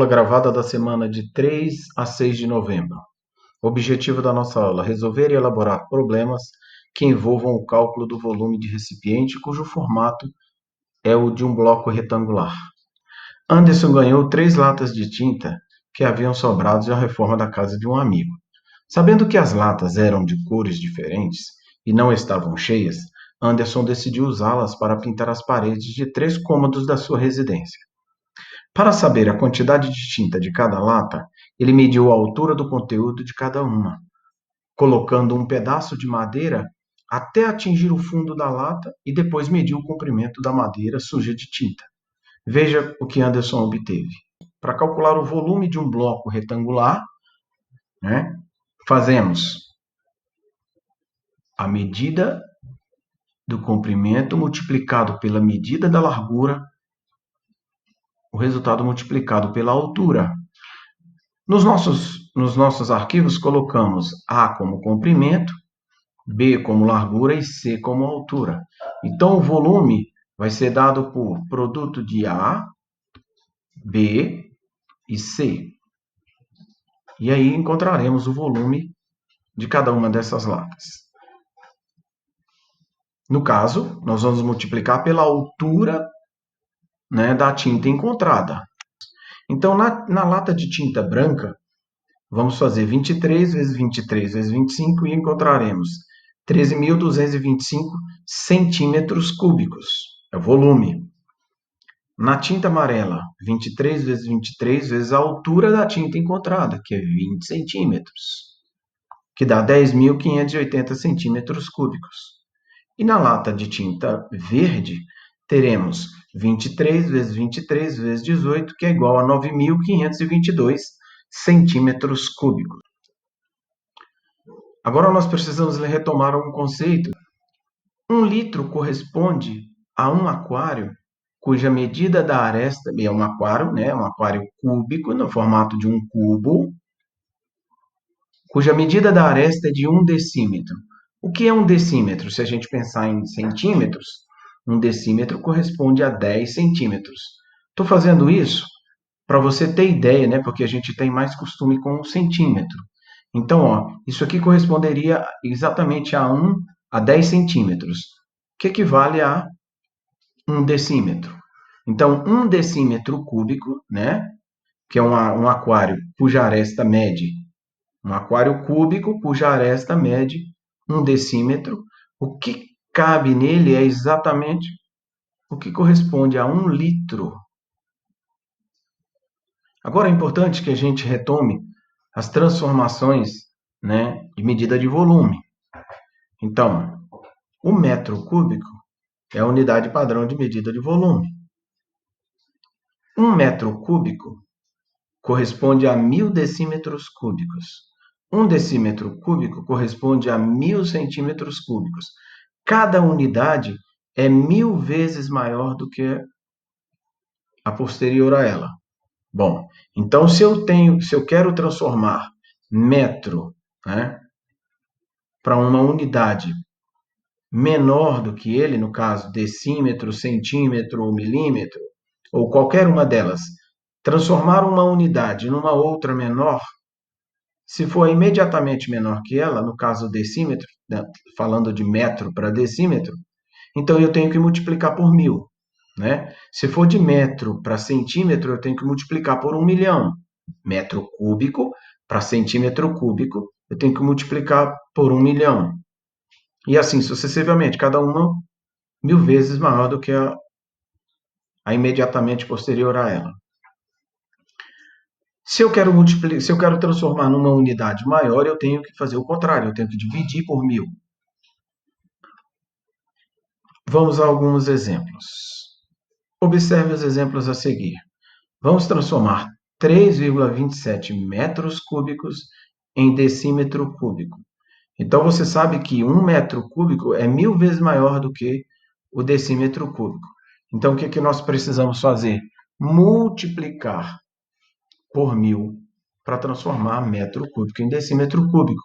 Aula gravada da semana de 3 a 6 de novembro. O objetivo da nossa aula é resolver e elaborar problemas que envolvam o cálculo do volume de recipiente, cujo formato é o de um bloco retangular. Anderson ganhou 3 latas de tinta que haviam sobrado da reforma da casa de um amigo. Sabendo que as latas eram de cores diferentes e não estavam cheias, Anderson decidiu usá-las para pintar as paredes de 3 cômodos da sua residência. Para saber a quantidade de tinta de cada lata, ele mediu a altura do conteúdo de cada uma, colocando um pedaço de madeira até atingir o fundo da lata e depois mediu o comprimento da madeira suja de tinta. Veja o que Anderson obteve. Para calcular o volume de um bloco retangular, fazemos a medida do comprimento multiplicado pela medida da largura, o resultado multiplicado pela altura. Nos nossos arquivos, colocamos A como comprimento, B como largura e C como altura. Então, o volume vai ser dado por produto de A, B e C. E aí encontraremos o volume de cada uma dessas latas. No caso, nós vamos multiplicar pela altura, da tinta encontrada. Então, na lata de tinta branca, vamos fazer 23 vezes 23 vezes 25 e encontraremos 13.225 centímetros cúbicos. É o volume. Na tinta amarela, 23 vezes 23 vezes a altura da tinta encontrada, que é 20 centímetros, que dá 10.580 centímetros cúbicos. E na lata de tinta verde, teremos 23 vezes 23 vezes 18, que é igual a 9.522 centímetros cúbicos. Agora nós precisamos retomar um conceito. 1 litro corresponde a um aquário cuja medida da aresta é um aquário, um aquário cúbico no formato de um cubo, cuja medida da aresta é de 1 decímetro. O que é 1 decímetro? Se a gente pensar em centímetros, 1 decímetro corresponde a 10 centímetros. Estou fazendo isso para você ter ideia, porque a gente tem mais costume com o centímetro. Então, isso aqui corresponderia exatamente a 10 centímetros, que equivale a 1 decímetro. Então, 1 decímetro cúbico, que é um aquário cuja aresta mede, um aquário cúbico cuja aresta mede 1 decímetro, o que cabe nele é exatamente o que corresponde a 1 litro. Agora é importante que a gente retome as transformações, de medida de volume. Então, o metro cúbico é a unidade padrão de medida de volume. 1 metro cúbico corresponde a 1.000 decímetros cúbicos. 1 decímetro cúbico corresponde a 1.000 centímetros cúbicos. Cada unidade é 1.000 vezes maior do que a posterior a ela. Bom, então se eu quero transformar metro, para uma unidade menor do que ele, no caso decímetro, centímetro ou milímetro, ou qualquer uma delas, transformar uma unidade numa outra menor, se for imediatamente menor que ela, no caso decímetro, falando de metro para decímetro, então eu tenho que multiplicar por 1.000. Se for de metro para centímetro, eu tenho que multiplicar por 1.000.000. Metro cúbico para centímetro cúbico, eu tenho que multiplicar por 1.000.000. E assim sucessivamente, cada uma 1.000 vezes maior do que a imediatamente posterior a ela. Se eu quero transformar numa unidade maior, eu tenho que fazer o contrário, eu tenho que dividir por 1.000. Vamos a alguns exemplos. Observe os exemplos a seguir. Vamos transformar 3,27 metros cúbicos em decímetro cúbico. Então, você sabe que 1 metro cúbico é 1.000 vezes maior do que o decímetro cúbico. Então, o que nós precisamos fazer? Multiplicar por 1.000 para transformar metro cúbico em decímetro cúbico.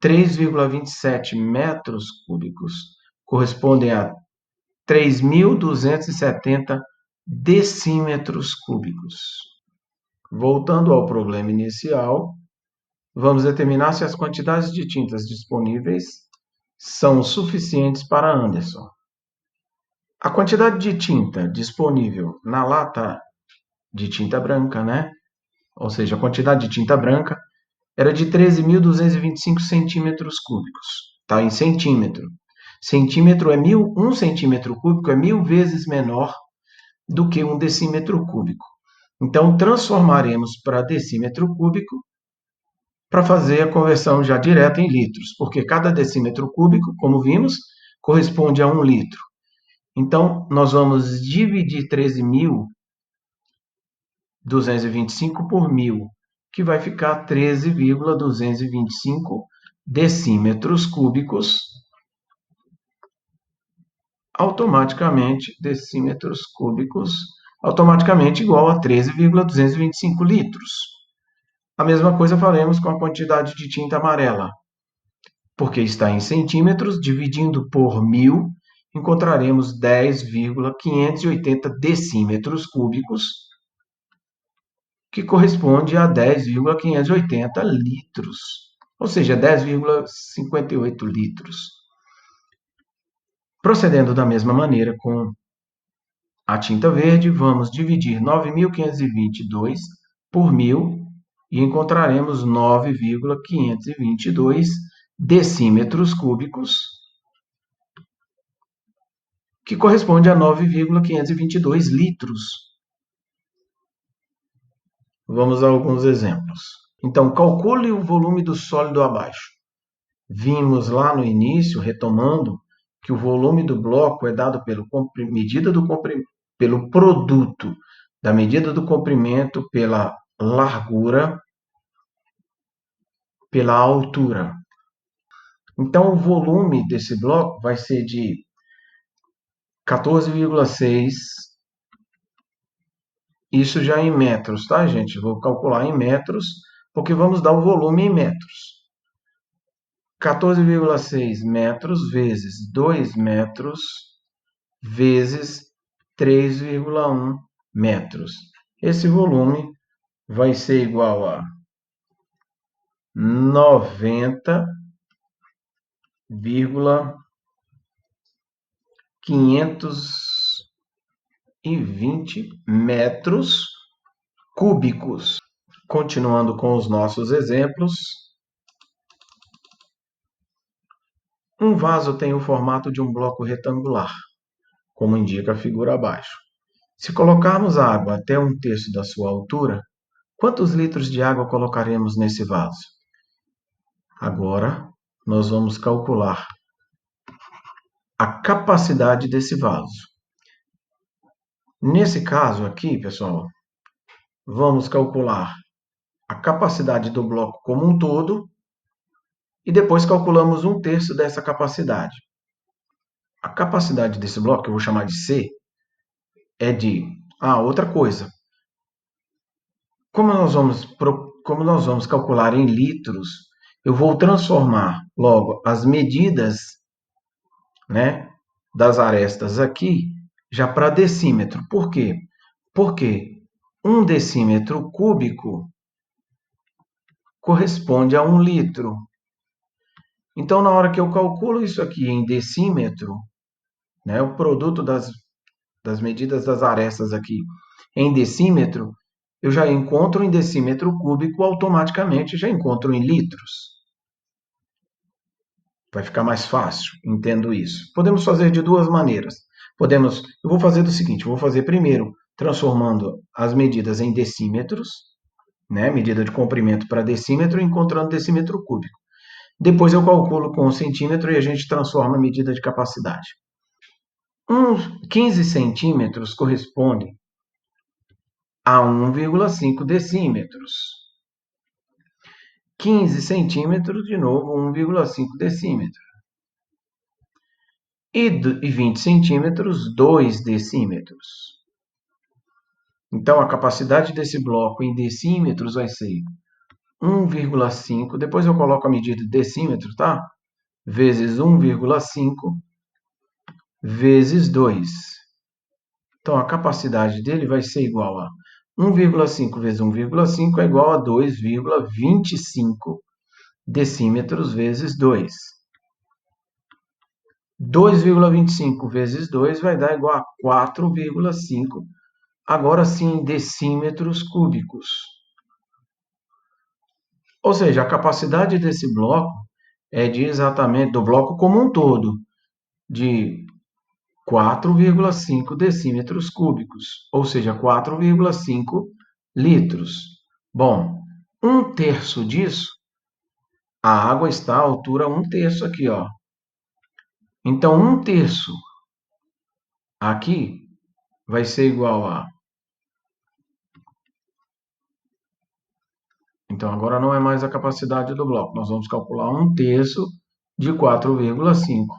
3,27 metros cúbicos correspondem a 3.270 decímetros cúbicos. Voltando ao problema inicial, vamos determinar se as quantidades de tintas disponíveis são suficientes para Anderson. A quantidade de tinta disponível na lata de tinta branca, né? Ou seja, a quantidade de tinta branca era de 13.225 centímetros cúbicos. Está em centímetro. Centímetro é 1 centímetro cúbico é 1000 vezes menor do que 1 decímetro cúbico. Então, transformaremos para decímetro cúbico para fazer a conversão já direta em litros, porque cada decímetro cúbico, como vimos, corresponde a 1 litro. Então, nós vamos dividir 13.225 por 1000, que vai ficar 13,225 decímetros cúbicos. Decímetros cúbicos, automaticamente igual a 13,225 litros. A mesma coisa faremos com a quantidade de tinta amarela. Porque está em centímetros, dividindo por 1000, encontraremos 10,580 decímetros cúbicos, que corresponde a 10,580 litros, ou seja, 10,58 litros. Procedendo da mesma maneira com a tinta verde, vamos dividir 9.522 por 1000 e encontraremos 9,522 decímetros cúbicos, que corresponde a 9,522 litros. Vamos a alguns exemplos. Então, calcule o volume do sólido abaixo. Vimos lá no início, retomando, que o volume do bloco é dado pelo produto da medida do comprimento pela largura, pela altura. Então, o volume desse bloco vai ser de 14,6, isso já em metros, tá, gente? Vou calcular em metros, porque vamos dar o volume em metros. 14,6 metros vezes 2 metros vezes 3,1 metros. Esse volume vai ser igual a 90,520 metros cúbicos. Continuando com os nossos exemplos. Um vaso tem o formato de um bloco retangular, como indica a figura abaixo. Se colocarmos a água até 1/3 da sua altura, quantos litros de água colocaremos nesse vaso? Agora, nós vamos calcular a capacidade desse vaso. Nesse caso aqui, pessoal, vamos calcular a capacidade do bloco como um todo e depois calculamos 1/3 dessa capacidade. A capacidade desse bloco, que eu vou chamar de C, é de... outra coisa. Como nós vamos calcular em litros, eu vou transformar logo as medidas, né, das arestas aqui já para decímetro. Por quê? Porque 1 decímetro cúbico corresponde a 1 litro. Então, na hora que eu calculo isso aqui em decímetro, né, o produto das medidas das arestas aqui em decímetro, eu já encontro em decímetro cúbico, automaticamente já encontro em litros. Vai ficar mais fácil, entendo isso. Podemos fazer de duas maneiras. Eu vou fazer do seguinte, eu vou fazer primeiro transformando as medidas em decímetros, né, medida de comprimento para decímetro, encontrando decímetro cúbico. Depois eu calculo com o centímetro e a gente transforma a medida de capacidade. 15 centímetros corresponde a 1,5 decímetros. 15 centímetros, de novo, 1,5 decímetros. E 20 centímetros, 2 decímetros. Então, a capacidade desse bloco em decímetros vai ser 1,5, depois eu coloco a medida de decímetros, tá? Vezes 1,5 vezes 2. Então, a capacidade dele vai ser igual a 1,5 vezes 1,5 é igual a 2,25 decímetros vezes 2. 2,25 vezes 2 vai dar igual a 4,5, agora sim, decímetros cúbicos. Ou seja, a capacidade desse bloco é de exatamente, do bloco como um todo, de 4,5 decímetros cúbicos, ou seja, 4,5 litros. Bom, um terço disso, a água está à altura 1/3 aqui, ó. Então, 1/3 aqui vai ser igual a... Então, agora não é mais a capacidade do bloco. Nós vamos calcular 1/3 de 4,5.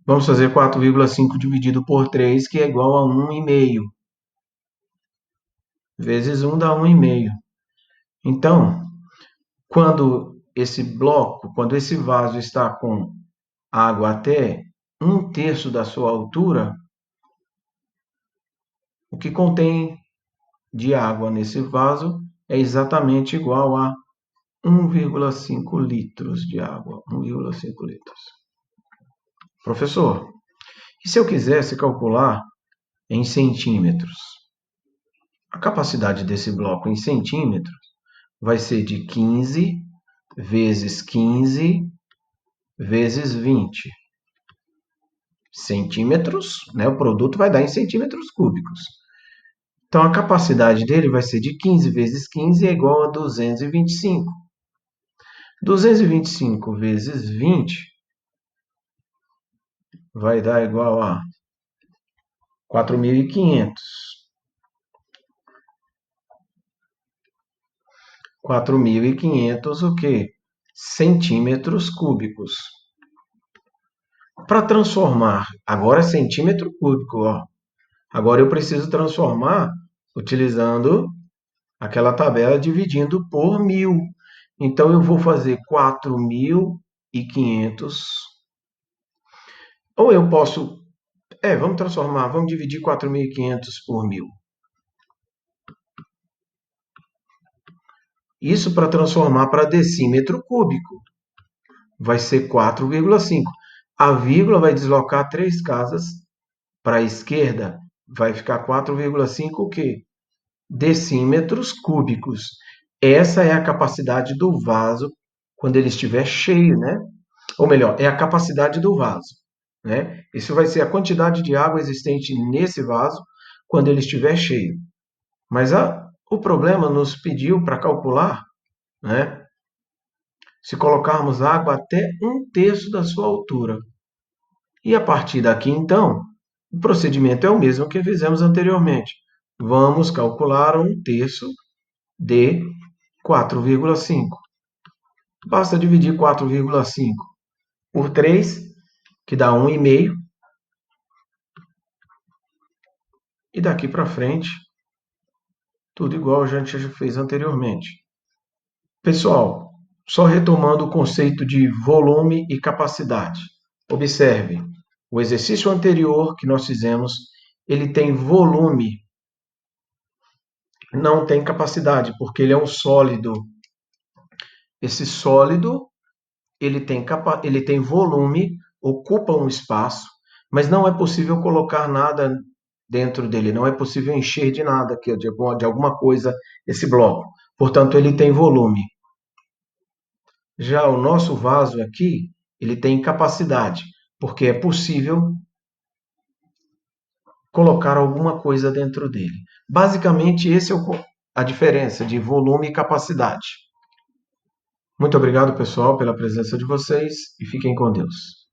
Vamos fazer 4,5 dividido por 3, que é igual a 1,5. Vezes 1 dá 1,5. Então, quando esse vaso está com água até 1/3 da sua altura, o que contém de água nesse vaso é exatamente igual a 1,5 litros de água. 1,5 litros. Professor, e se eu quisesse calcular em centímetros? A capacidade desse bloco em centímetros vai ser de 15 vezes 15 vezes 20 centímetros, né? O produto vai dar em centímetros cúbicos. Então, a capacidade dele vai ser de 15 vezes 15 é igual a 225. 225 vezes 20 vai dar igual a 4.500. 4.500 o quê? Centímetros cúbicos. Para transformar, agora é centímetro cúbico, ó. Agora eu preciso transformar utilizando aquela tabela dividindo por 1.000. Então eu vou fazer 4.500. Ou eu posso... vamos transformar, vamos dividir 4.500 por 1.000. Isso para transformar para decímetro cúbico. Vai ser 4,5. A vírgula vai deslocar 3 casas para a esquerda. Vai ficar 4,5 o quê? Decímetros cúbicos. Essa é a capacidade do vaso quando ele estiver cheio, né? Ou melhor, é a capacidade do vaso, né? Isso vai ser a quantidade de água existente nesse vaso quando ele estiver cheio. Mas o problema nos pediu para calcular, né? Se colocarmos água até 1/3 da sua altura. E a partir daqui, então, o procedimento é o mesmo que fizemos anteriormente. Vamos calcular 1/3 de 4,5. Basta dividir 4,5 por 3, que dá 1,5. E daqui para frente, tudo igual a gente já fez anteriormente. Pessoal, só retomando o conceito de volume e capacidade. Observe, o exercício anterior que nós fizemos, ele tem volume, não tem capacidade, porque ele é um sólido. Esse sólido, ele tem volume, ocupa um espaço, mas não é possível colocar nada dentro dele, não é possível encher de nada, de alguma coisa, esse bloco. Portanto, ele tem volume. Já o nosso vaso aqui, ele tem capacidade, porque é possível colocar alguma coisa dentro dele. Basicamente, essa é a diferença de volume e capacidade. Muito obrigado, pessoal, pela presença de vocês e fiquem com Deus.